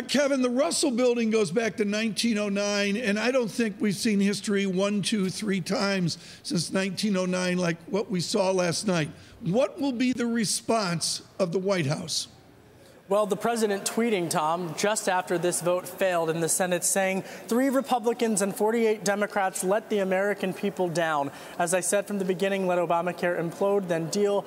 Kevin, the Russell Building goes back to 1909, and I don't think we've seen history 1, 2, 3 times since 1909 like what we saw last night. What will be the response of the White House? Well, the president tweeting, Tom, just after this vote failed in the Senate, saying 3 Republicans and 48 Democrats let the American people down. As I said from the beginning, let Obamacare implode, then deal.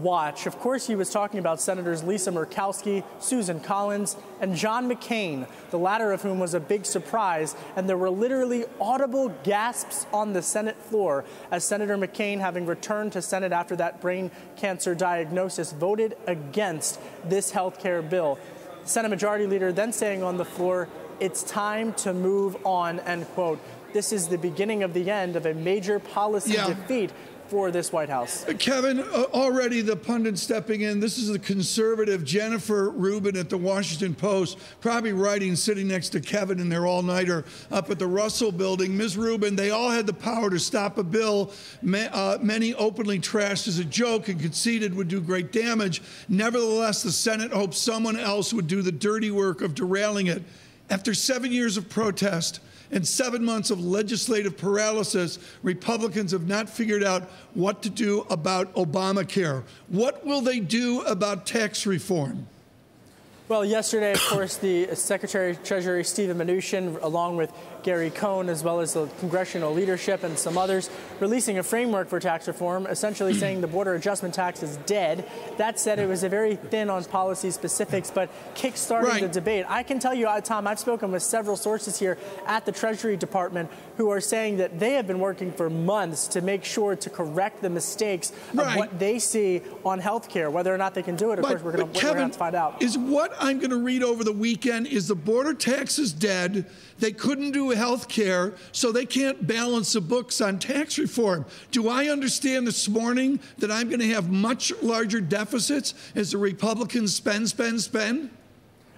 Watch. Of course, he was talking about Senators Lisa Murkowski, Susan Collins, and John McCain, the latter of whom was a big surprise. And there were literally audible gasps on the Senate floor as Senator McCain, having returned to Senate after that brain cancer diagnosis, voted against this health care bill. Senate Majority Leader then saying on the floor, "It's time to move on," end quote. This is the beginning of the end of a major policy defeat for this White House. Kevin, already the pundit stepping in. This is the conservative Jennifer Rubin at the Washington Post, probably writing, sitting next to Kevin in their all-nighter up at the Russell Building. Ms. Rubin, they all had the power to stop a bill many openly trashed as a joke and conceded would do great damage. Nevertheless, the Senate hoped someone else would do the dirty work of derailing it. After 7 years of protest and 7 months of legislative paralysis, Republicans have not figured out what to do about Obamacare. What will they do about tax reform? Well, yesterday, of course, the Secretary of Treasury, Steven Mnuchin, along with Gary Cohn, as well as the congressional leadership and some others, releasing a framework for tax reform, essentially saying the border adjustment tax is dead. That said, it was a very thin on policy specifics, but kickstarting the debate. I can tell you, Tom, I've spoken with several sources here at the Treasury Department who are saying that they have been working for months to make sure to correct the mistakes of what they see on health care. Whether or not they can do it, of course, we're going to have to find out. Is what I'm going to read over the weekend is the border tax is dead. They couldn't do health care, so they can't balance the books on tax reform. Do I understand this morning that I'm going to have much larger deficits as the Republicans spend?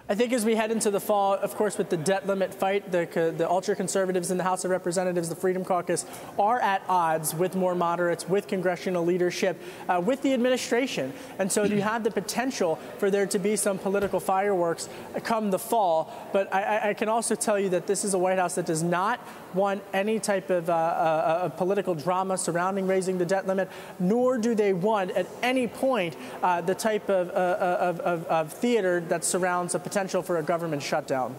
I think as we head into the fall, of course, with the debt limit fight, the ultra-conservatives in the House of Representatives, the Freedom Caucus, are at odds with more moderates, with congressional leadership, with the administration. And so you have the potential for there to be some political fireworks come the fall. But I can also tell you that this is a White House that does not want any type of political drama surrounding raising the debt limit, nor do they want at any point the type of theater that surrounds a potential for a government shutdown.